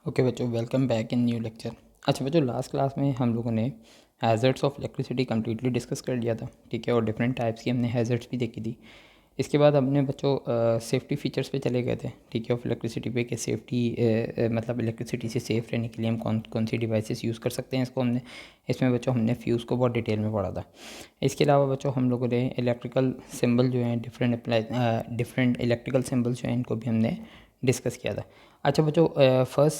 Okay बच्चों, welcome back in new lecture. अच्छा बच्चों, लास्ट क्लास में हम लोगों ने hazards of electricity completely discuss कर लिया था, ठीक है। और डिफरेंट टाइप्स की हमने हैज़र्ड्स भी देखी थी। इसके बाद हमने बच्चों सेफ्टी फीचर्स पे चले गए थे, ठीक है, ऑफ इलेक्ट्रिसिटी पे कि सेफ्टी मतलब इलेक्ट्रिसिटी से सेफ़ रहने के लिए हम कौन कौन सी डिवाइसेस यूज़ कर सकते हैं। इसको हमने इसमें बच्चों हमने फ्यूज़ को बहुत डिटेल में पढ़ा था। इसके अलावा बच्चों हम लोगों ने इलेक्ट्रिकल सिंबल जो हैं, डिफरेंट इलेक्ट्रिकल सिंबल जो हैं, इनको भी हमने डिस्कस किया था। अच्छा बच्चों, first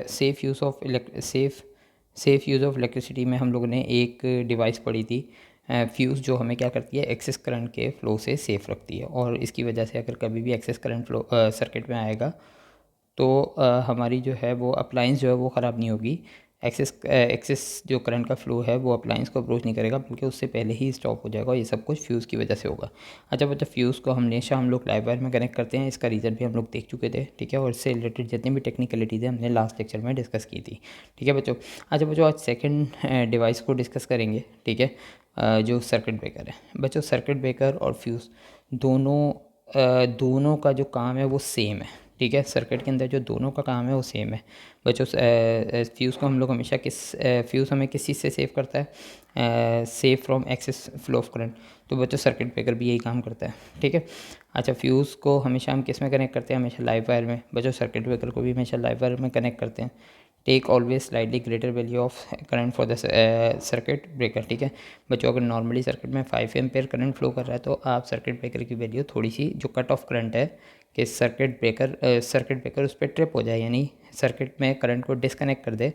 safe use of electricity में हम लोगों ने एक डिवाइस पढ़ी थी, फ्यूज़, जो हमें क्या करती है, एक्सेस करंट के फ़्लो से सेफ़ रखती है। और इसकी वजह से अगर कभी भी एक्सेस करंट फ्लो सर्किट में आएगा तो हमारी जो है वो अप्लाइंस जो है वो ख़राब नहीं होगी। एक्सेस जो करंट का फ़्लो है वो अप्लाइंस को अप्रोच नहीं करेगा, बल्कि उससे पहले ही स्टॉप हो जाएगा। ये सब कुछ फ्यूज़ की वजह से होगा। अच्छा बच्चा, फ्यूज़ को हमेशा हम लोग लाइव वायर में कनेक्ट करते हैं। इसका रीज़न भी हम लोग देख चुके थे, ठीक है। और इससे रिलेटेड जितनी भी टेक्निकलिटीज़ है हमने लास्ट लेक्चर में डिस्कस की थी, ठीक है बच्चों। अच्छा बच्चों, आज सेकेंड डिवाइस को डिस्कस करेंगे, ठीक है, जो सर्किट ब्रेकर है। बच्चों, सर्किट ब्रेकर और फ्यूज़ दोनों का जो काम है वो सेम है, ठीक है। सर्किट के अंदर जो दोनों का काम है वो सेम है। बच्चों, फ्यूज़ को हम लोग हमेशा फ्यूज़ हमें किस चीज़ से सेव करता है, save from excess flow of current. तो बच्चों, सर्किट ब्रेकर भी यही काम करता है, ठीक है। अच्छा, फ्यूज़ को हमेशा हम किस में कनेक्ट करते हैं? हमेशा लाइव वायर में। बच्चों, सर्किट ब्रेकर को भी हमेशा लाइव वायर में कनेक्ट करते हैं। Take always slightly greater value of current for the circuit breaker, ठीक है। बच्चों, अगर नॉर्मली सर्किट में 5 एम्पेयर करंट फ्लो कर रहा है तो आप सर्किट ब्रेकर की वैल्यू थोड़ी सी, जो कट ऑफ करंट है कि सर्किट ब्रेकर उस पर ट्रिप हो जाए, यानी सर्किट में करंट को डिस्कनेक्ट कर दे,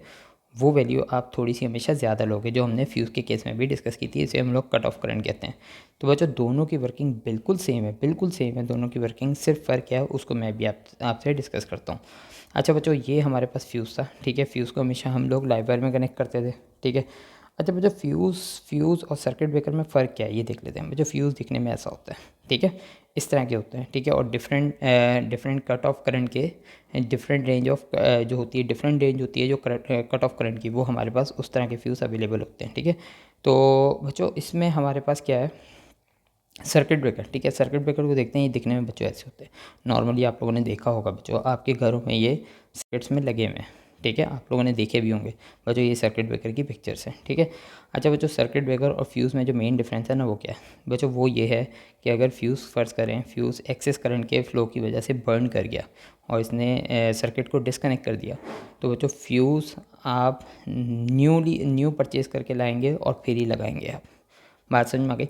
वो वैल्यू आप थोड़ी सी हमेशा ज़्यादा लोगे, जो हमने फ्यूज़ के केस में भी डिस्कस की थी। इसे हम लोग कट ऑफ करंट कहते हैं। तो बच्चों, दोनों की वर्किंग बिल्कुल सेम है, बिल्कुल सेम है दोनों की वर्किंग। सिर्फ फ़र्क क्या है उसको मैं भी आपसे डिस्कस करता हूँ। अच्छा बच्चों, ये हमारे पास फ्यूज़ था, ठीक है। फ्यूज़ को हमेशा हम लोग लाइव वायर में कनेक्ट करते थे, ठीक है। अच्छा बच्चों, फ्यूज़ और सर्किट ब्रेकर में फ़र्क क्या है ये देख लेते हैं। बच्चों, फ्यूज़ दिखने में ऐसा होता है, ठीक है, इस तरह के होते हैं, ठीक है। और डिफरेंट कट ऑफ करंट के डिफरेंट रेंज ऑफ जो होती है, डिफरेंट रेंज होती है जो कट ऑफ करंट की, वो हमारे पास उस तरह के फ्यूज़ अवेलेबल होते हैं, ठीक है। तो बच्चों, इसमें हमारे पास क्या है, सर्किट ब्रेकर, ठीक है। सर्किट ब्रेकर को देखते हैं, ये दिखने में बच्चों ऐसे होते हैं। नॉर्मली आप लोगों ने देखा होगा बच्चों, आपके घरों में ये सर्किट्स में लगे हुए हैं, ठीक है। आप लोगों ने देखे भी होंगे बच्चों, ये सर्किट ब्रेकर की पिक्चर्स हैं, ठीक है। अच्छा बच्चों, सर्किट ब्रेकर और फ्यूज़ में जो मेन डिफरेंस है ना, वो क्या है बच्चों? वो ये है कि अगर फ्यूज़ फर्ज करें, फ्यूज़ एक्सेस करंट के फ्लो की वजह से बर्न कर गया और इसने सर्किट को डिस्कनेक्ट कर दिया, तो बच्चों फ्यूज़ आप न्यू परचेज़ करके लाएंगे और फिर ही लगाएंगे आप। बात समझ में आ गई?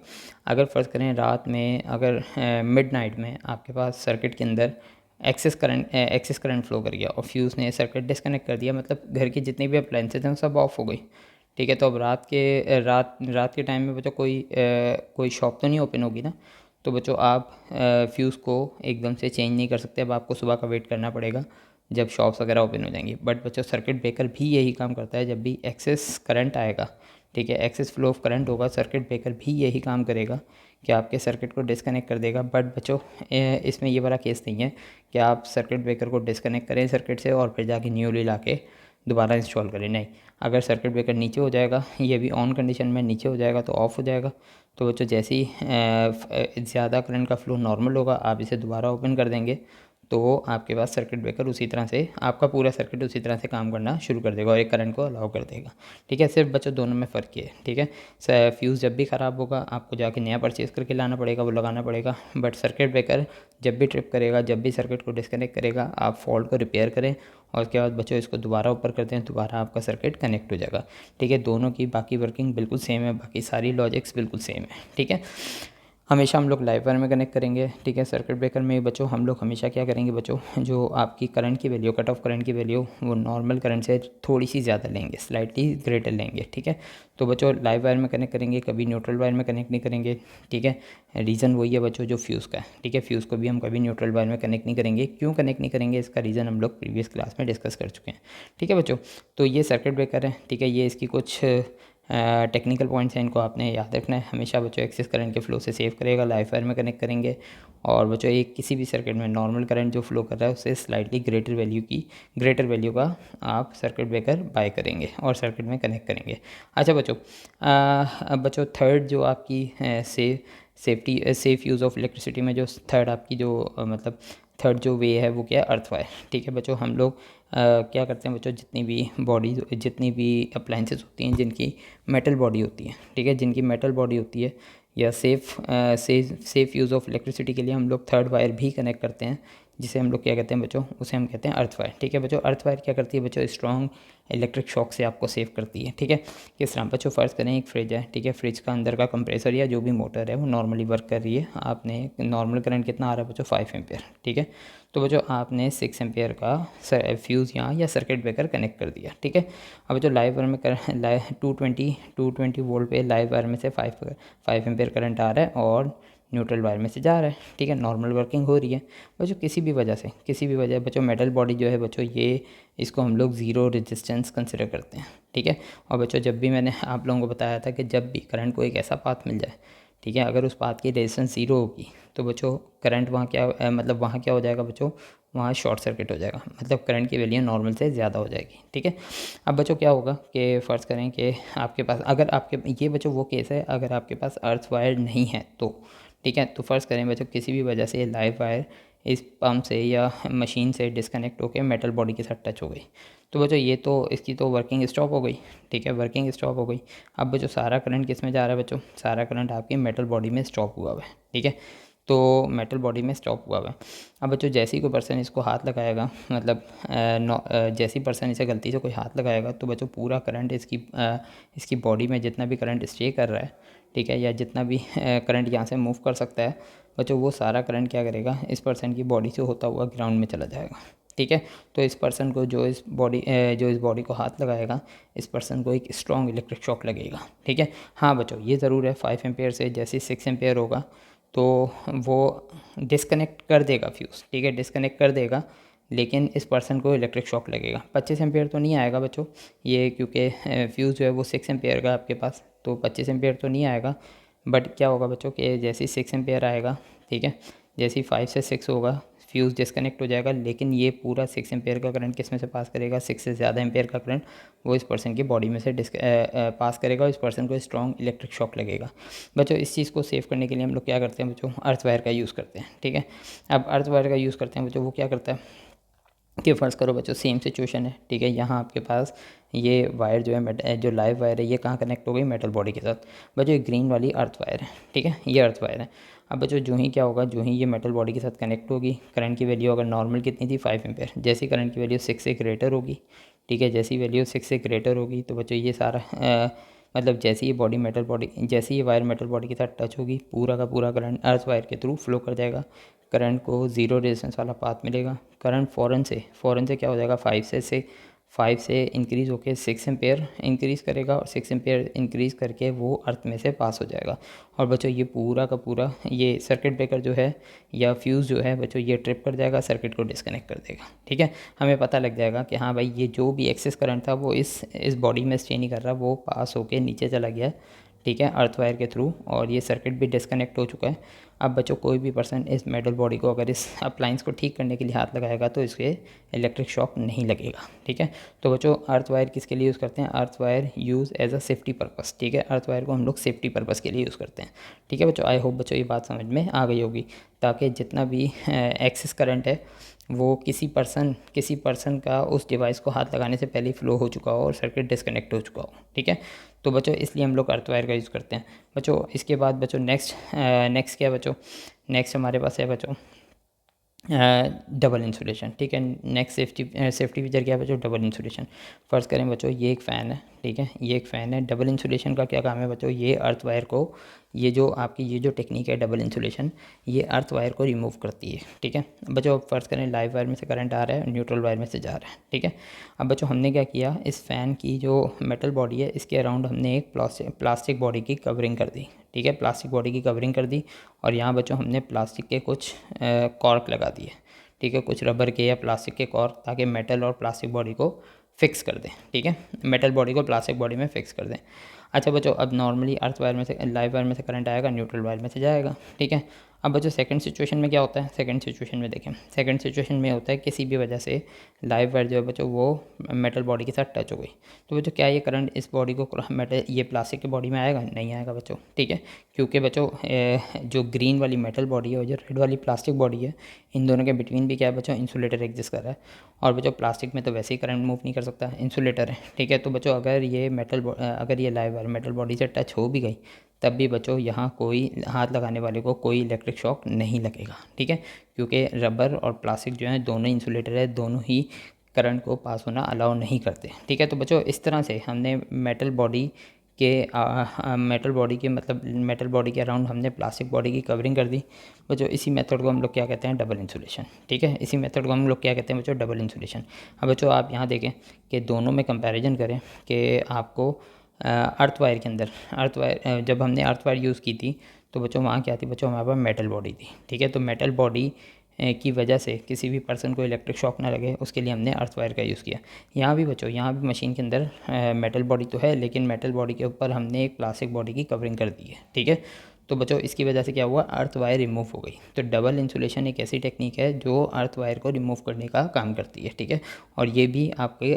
अगर फ़र्ज़ करें रात में, अगर मिडनाइट में आपके पास सर्किट के अंदर एक्सेस करंट फ्लो कर गया और फ्यूज़ ने सर्किट डिस्कनेक्ट कर दिया, मतलब घर की जितनी भी अप्लाइंसेज हैं सब ऑफ हो गई, ठीक है। तो अब रात के टाइम में बच्चों कोई शॉप तो नहीं ओपन होगी ना, तो बच्चों आप फ्यूज़ को एकदम से चेंज नहीं कर सकते। अब आपको सुबह का वेट करना पड़ेगा जब शॉप्स वगैरह ओपन हो जाएंगी। बट बच्चों, सर्किट ब्रेकर भी यही काम करता है। जब भी एक्सेस करंट आएगा, ठीक है, एक्सेस फ्लो ऑफ करंट होगा, सर्किट ब्रेकर भी यही काम करेगा कि आपके सर्किट को डिस्कनेक्ट कर देगा। बट बच्चों, इसमें ये वाला केस नहीं है कि आप सर्किट ब्रेकर को डिस्कनेक्ट करें सर्किट से और फिर जाके न्यूली ला के दोबारा इंस्टॉल करें। नहीं, अगर सर्किट ब्रेकर नीचे हो जाएगा, ये भी ऑन कंडीशन में नीचे हो जाएगा तो ऑफ़ हो जाएगा। तो बच्चों, जैसे ही ज़्यादा करंट का फ्लो नॉर्मल होगा, आप इसे दोबारा ओपन कर देंगे तो आपके पास सर्किट ब्रेकर उसी तरह से, आपका पूरा सर्किट उसी तरह से काम करना शुरू कर देगा और एक करंट को अलाउ कर देगा, ठीक है। सिर्फ बच्चों दोनों में फ़र्क ये है, ठीक है। फ्यूज़ जब भी ख़राब होगा आपको जाके नया परचेज़ करके लाना पड़ेगा, वो लगाना पड़ेगा। बट सर्किट ब्रेकर जब भी ट्रिप करेगा, जब भी सर्किट को डिस्कनेक्ट करेगा, आप फॉल्ट को रिपेयर करें और उसके बाद बच्चों इसको दोबारा ऊपर करते हैं, दोबारा आपका सर्किट कनेक्ट हो जाएगा, ठीक है। दोनों की बाकी वर्किंग बिल्कुल सेम है, बाकी सारी लॉजिक्स बिल्कुल सेम है, ठीक है। हमेशा हम लोग लाइव वायर में कनेक्ट करेंगे, ठीक है। सर्किट ब्रेकर में बच्चों हम लोग हमेशा क्या करेंगे बच्चों, जो आपकी करंट की वैल्यू, कट ऑफ करंट की वैल्यू, वो नॉर्मल करंट से थोड़ी सी ज़्यादा लेंगे, स्लाइटली ग्रेटर लेंगे, ठीक है। तो बच्चों लाइव वायर में कनेक्ट करेंगे, कभी न्यूट्रल वायर में कनेक्ट नहीं करेंगे, ठीक है। रीज़न वही है बच्चों जो फ्यूज़ का है, ठीक है। फ्यूज़ को भी हम कभी न्यूट्रल वायर में कनेक्ट नहीं करेंगे। क्यों कनेक्ट नहीं करेंगे, इसका रीज़न हम लोग प्रीवियस क्लास में डिस्कस कर चुके हैं, ठीक है बच्चों। तो ये सर्किट ब्रेकर है, ठीक है। ये इसकी कुछ टेक्निकल पॉइंट्स हैं, इनको आपने याद रखना है। हमेशा बच्चों एक्सेस करंट के फ्लो से सेव करेगा, लाइव वायर में कनेक्ट करेंगे। और बच्चों एक किसी भी सर्किट में नॉर्मल करंट जो फ्लो कर रहा है उससे स्लाइटली ग्रेटर वैल्यू का आप सर्किट ब्रेकर बाय करेंगे और सर्किट में कनेक्ट करेंगे। अच्छा बच्चों, अब बच्चों थर्ड जो आपकी सेफ़ यूज़ ऑफ इलेक्ट्रिसिटी में जो थर्ड आपकी जो मतलब थर्ड जो वे है वो क्या है, अर्थ वायर। ठीक है बच्चों, हम लोग क्या करते हैं बच्चों, जितनी भी अप्लाइंसेस होती हैं जिनकी मेटल बॉडी होती है, ठीक है, जिनकी मेटल बॉडी होती है, या सेफ यूज़ ऑफ इलेक्ट्रिसिटी के लिए हम लोग थर्ड वायर भी कनेक्ट करते हैं, जिसे हम लोग क्या कहते हैं बच्चों, उसे हम कहते हैं अर्थ वायर। ठीक है बच्चों, अर्थ वायर क्या करती है बच्चों, स्ट्रॉन्ग इलेक्ट्रिक शॉक से आपको सेव करती है। ठीक है, किस तरह बच्चों, फ़र्ज़ करें एक फ्रिज है, ठीक है, फ्रिज का अंदर का कंप्रेसर या जो भी मोटर है वो नॉर्मली वर्क कर रही है, आपने नॉर्मल करंट कितना आ रहा है बच्चों, 5 एम्पेयर। ठीक है, तो बच्चों आपने 6 एम्पेयर का फ्यूज़ यहाँ या सर्किट ब्रेकर कनेक्ट कर दिया। ठीक है, अब जो लाइव वायर में 220 वोल्ट पे लाइव वायर में से 5 एम्पेयर करंट आ रहा है और न्यूट्रल वायर में से जा रहा है। ठीक है, नॉर्मल वर्किंग हो रही है बच्चों। किसी भी वजह बच्चों मेटल बॉडी जो है बच्चों, ये इसको हम लोग ज़ीरो रेजिस्टेंस कंसिडर करते हैं। ठीक है, और बच्चों जब भी मैंने आप लोगों को बताया था कि जब भी करंट को एक ऐसा पाथ मिल जाए, ठीक है, अगर उस पाथ की रेजिस्टेंस ज़ीरो होगी तो बच्चों करंट वहाँ मतलब वहाँ क्या हो जाएगा बच्चों, वहाँ शॉर्ट सर्किट हो जाएगा, मतलब करंट की वैल्यू नॉर्मल से ज़्यादा हो जाएगी। ठीक है, अब बच्चों क्या होगा कि फ़र्ज़ करें कि आपके पास, अगर आपके ये बच्चों वो केस है अगर आपके पास अर्थ वायर नहीं है तो, ठीक है, तो फ़र्ज़ करें बच्चों किसी भी वजह से लाइव वायर इस पंप से या मशीन से डिस्कनेक्ट होकर मेटल बॉडी के साथ टच हो गई, तो बच्चों ये तो इसकी तो वर्किंग स्टॉप हो गई। ठीक है, वर्किंग स्टॉप हो गई। अब बच्चों सारा करंट किस में जा रहा है बच्चों, सारा करंट आपकी मेटल बॉडी में स्टॉप हुआ हुआ है। ठीक है, तो मेटल बॉडी में स्टॉप हुआ हुआ है। अब बच्चों जैसे ही कोई पर्सन इसको हाथ लगाएगा, मतलब जैसे ही पर्सन इसे गलती से कोई हाथ लगाएगा तो बच्चों पूरा करंट इसकी बॉडी में जितना भी करंट स्टे कर रहा है, ठीक है, या जितना भी करंट यहाँ से मूव कर सकता है बच्चों, वो सारा करंट क्या करेगा, इस पर्सन की बॉडी से होता हुआ ग्राउंड में चला जाएगा। ठीक है, तो इस पर्सन को जो इस बॉडी को हाथ लगाएगा, इस पर्सन को एक स्ट्रॉन्ग इलेक्ट्रिक शॉक लगेगा। ठीक है, हाँ बच्चों ये ज़रूर है 5 एम्पेयर से जैसे 6 एम्पेयर होगा तो वो डिस्कनेक्ट कर देगा फ्यूज़। ठीक है, डिस्कनेक्ट कर देगा, लेकिन इस पर्सन को इलेक्ट्रिक शॉक लगेगा। 25 एम्पेयर तो नहीं आएगा बच्चों ये, क्योंकि फ्यूज़ जो है वो 6 एम्पेयर का आपके पास, तो 25 एम्पेयर तो नहीं आएगा। बट क्या होगा बच्चों कि जैसे ही 6 एम्पेयर आएगा, ठीक है, जैसे ही 5 से 6 होगा फ्यूज़ डिस्कनेक्ट हो जाएगा, लेकिन ये पूरा 6 एम्पेयर का करंट किस में से पास करेगा, 6 से ज़्यादा एम्पेयर का करंट वो इस पर्सन की बॉडी में से पास करेगा और इस पर्सन को स्ट्रॉन्ग इलेक्ट्रिक शॉक लगेगा। बच्चों इस चीज़ को सेव करने के लिए हम लोग क्या करते हैं बच्चों, अर्थ वायर का यूज़ करते हैं। ठीक है, अब अर्थ वायर का यूज़ करते हैं बच्चों, वो क्या करता है कि फ़र्ज़ करो बच्चों सेम सिचुएशन है। ठीक है, यहाँ आपके पास ये वायर जो है जो लाइव वायर है ये कहाँ कनेक्ट हो गई, मेटल बॉडी के साथ। बच्चों ये ग्रीन वाली अर्थ वायर है। ठीक है, ये अर्थ वायर है। अब बच्चों जो ही क्या होगा, जो ही ये मेटल बॉडी के साथ कनेक्ट होगी, करंट की वैल्यू अगर नॉर्मल कितनी थी 5 एम्पेयर, जैसी करंट की वैल्यू 6 से ग्रेटर होगी, ठीक है, जैसी वैल्यू 6 से ग्रेटर होगी तो बच्चों ये सारा मतलब जैसे ही जैसे ही वायर मेटल बॉडी के साथ टच होगी, पूरा का पूरा करंट अर्थ वायर के थ्रू फ्लो कर जाएगा। करंट को ज़ीरो रेजिस्टेंस वाला पाथ मिलेगा। करंट फ़ौरन से क्या हो जाएगा, 5 से इंक्रीज़ होकर 6 एम्पेयर इंक्रीज़ करेगा और 6 एम्पेयर इंक्रीज़ करके वो अर्थ में से पास हो जाएगा। और बच्चों ये पूरा का पूरा ये सर्किट ब्रेकर जो है या फ्यूज़ जो है बच्चों ये ट्रिप कर जाएगा, सर्किट को डिस्कनेक्ट कर देगा। ठीक है, हमें पता लग जाएगा कि हाँ भाई ये जो भी एक्सेस करंट था वो इस बॉडी में स्टे नहीं कर रहा, वो पास होके नीचे चला गया। ठीक है, अर्थ वायर के थ्रू, और ये सर्किट भी डिस्कनेक्ट हो चुका है। अब बच्चों कोई भी पर्सन इस मेटल बॉडी को अगर इस अप्लाइंस को ठीक करने के लिए हाथ लगाएगा तो इसके इलेक्ट्रिक शॉक नहीं लगेगा। ठीक है, तो बच्चों अर्थ वायर किसके लिए यूज़ करते हैं, earth wire use as a safety purpose. ठीक है, अर्थ वायर को हम लोग सेफ्टी पर्पस के लिए यूज़ करते हैं। ठीक है बच्चों, आई होप बच्चों ये बात समझ में आ गई होगी, ताकि जितना भी एक्सेस करंट है वो किसी पर्सन का उस डिवाइस को हाथ लगाने से पहले फ्लो हो चुका हो और सर्किट डिस्कनेक्ट हो चुका हो। ठीक है, तो बच्चों इसलिए हम लोग अर्थ वायर का यूज़ करते हैं। बच्चों इसके बाद बच्चों नेक्स्ट क्या है बच्चों, नेक्स्ट हमारे पास है बच्चों डबल इंसुलेशन। ठीक है, नेक्स्ट सेफ्टी फीचर क्या है बच्चों, डबल इंसुलेशन। फ़र्ज़ करें बच्चों ये एक फ़ैन है, ठीक है, ये एक फ़ैन है। डबल इंसुलेशन का क्या काम है बच्चों, ये अर्थ वायर को, ये जो टेक्निक है डबल इंसुलेशन, ये अर्थ वायर को रिमूव करती है। ठीक है, बच्चों फ़र्ज़ करें लाइव वायर में से करंट आ रहा है, न्यूट्रल वायर में से जा रहा है। ठीक है, अब बच्चों हमने क्या किया, इस फ़ैन की जो मेटल बॉडी है इसके अराउंड हमने एक प्लास्टिक बॉडी की कवरिंग कर दी। ठीक है, प्लास्टिक बॉडी की कवरिंग कर दी और यहाँ बच्चों हमने प्लास्टिक के कुछ कॉर्क लगा दिए। ठीक है, कुछ रबर के या प्लास्टिक के कॉर्क, ताकि मेटल और प्लास्टिक बॉडी को फिक्स कर दें। ठीक है, मेटल बॉडी को प्लास्टिक बॉडी में फिक्स कर दें। अच्छा बच्चों, अब नॉर्मली अर्थ वायर में से लाइव वायर में से करंट आएगा, न्यूट्रल वायर में से जाएगा। ठीक है, अब बच्चों सेकंड सिचुएशन में क्या होता है, सेकंड सिचुएशन में देखें, सेकंड सिचुएशन में होता है किसी भी वजह से लाइव वायर जो है बच्चों वो मेटल बॉडी के साथ टच हो गई, तो बच्चों क्या ये करंट इस बॉडी को मेटल ये प्लास्टिक की बॉडी में आएगा, नहीं आएगा बच्चों, ठीक है, क्योंकि बच्चों जो ग्रीन वाली मेटल बॉडी है और जो रेड वाली प्लास्टिक बॉडी है, इन दोनों के बिटवीन भी क्या है बच्चों, इंसुलेटर एग्जिस्ट कर रहा है। और बच्चों प्लास्टिक में तो वैसे ही करंट मूव नहीं कर सकता, इंसुलेटर है, ठीक है। तो बच्चों अगर ये लाइव वायर मेटल बॉडी से टच हो भी गई, तब भी बच्चों यहाँ कोई हाथ लगाने वाले को कोई इलेक्ट्रिक शॉक नहीं लगेगा, ठीक है, क्योंकि रबर और प्लास्टिक जो है दोनों इंसुलेटर है, दोनों ही करंट को पास होना अलाउ नहीं करते, ठीक है। तो बच्चों इस तरह से हमने मेटल बॉडी के मतलब मेटल बॉडी के अराउंड हमने प्लास्टिक बॉडी की कवरिंग कर दी बच्चों। इसी मेथड को हम लोग क्या कहते हैं, डबल इंसुलेशन, ठीक है। इसी मेथड को हम लोग क्या कहते हैं बच्चों, डबल इंसुलेशन। अब बच्चों आप यहाँ देखें कि दोनों में कंपैरिजन करें कि आपको अर्थ वायर के अंदर जब हमने अर्थ वायर यूज़ की थी तो बच्चों वहाँ क्या थी बच्चों, हमारे पास मेटल बॉडी थी, ठीक है। तो मेटल बॉडी की वजह से किसी भी पर्सन को इलेक्ट्रिक शॉक ना लगे, उसके लिए हमने अर्थ वायर का यूज़ किया। यहाँ भी बच्चों, यहाँ भी मशीन के अंदर मेटल बॉडी तो है, लेकिन मेटल बॉडी के ऊपर हमने एक प्लास्टिक बॉडी की कवरिंग कर दी है, ठीक है। तो बच्चों इसकी वजह से क्या हुआ, अर्थ वायर रिमूव हो गई। तो डबल इंसुलेशन एक ऐसी टेक्निक है जो अर्थ वायर को रिमूव करने का काम करती है, ठीक है। और ये भी आपके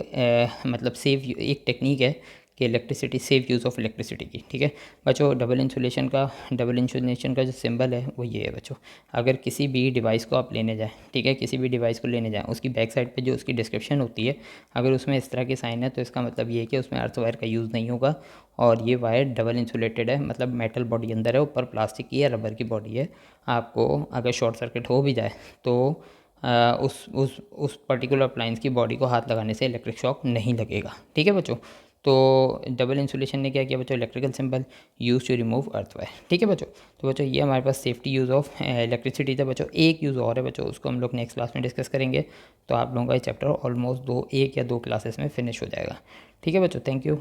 मतलब सेफ एक टेक्निक है कि electricity, safe use of electricity की, ठीक है बच्चों। डबल इंसुलेशन का जो सिंबल है वो ये है बच्चों। अगर किसी भी डिवाइस को आप लेने जाएं, ठीक है, किसी भी डिवाइस को लेने जाएं, उसकी बैक साइड पे जो उसकी डिस्क्रिप्शन होती है, अगर उसमें इस तरह के साइन है तो इसका मतलब ये है कि उसमें अर्थ वायर का यूज़ नहीं होगा और ये वायर डबल इंसुलेटेड है, मतलब मेटल बॉडी अंदर है, ऊपर प्लास्टिक की या रबर की बॉडी है। आपको अगर शॉर्ट सर्किट हो भी जाए तो उस पर्टिकुलर अप्लायंस की बॉडी को हाथ लगाने से इलेक्ट्रिक शॉक नहीं लगेगा, ठीक है बच्चों। तो डबल इंसुलेशन ने क्या किया बच्चों, electrical symbol use to remove earth wire, ठीक है बच्चों। तो बच्चों ये हमारे पास सेफ्टी यूज़ ऑफ इलेक्ट्रिसिटी था बच्चों। एक यूज़ और है बच्चों, उसको हम लोग नेक्स्ट क्लास में डिस्कस करेंगे। तो आप लोगों का ये चैप्टर ऑलमोस्ट एक या दो क्लासेस में फिनिश हो जाएगा, ठीक है बच्चों। Thank you.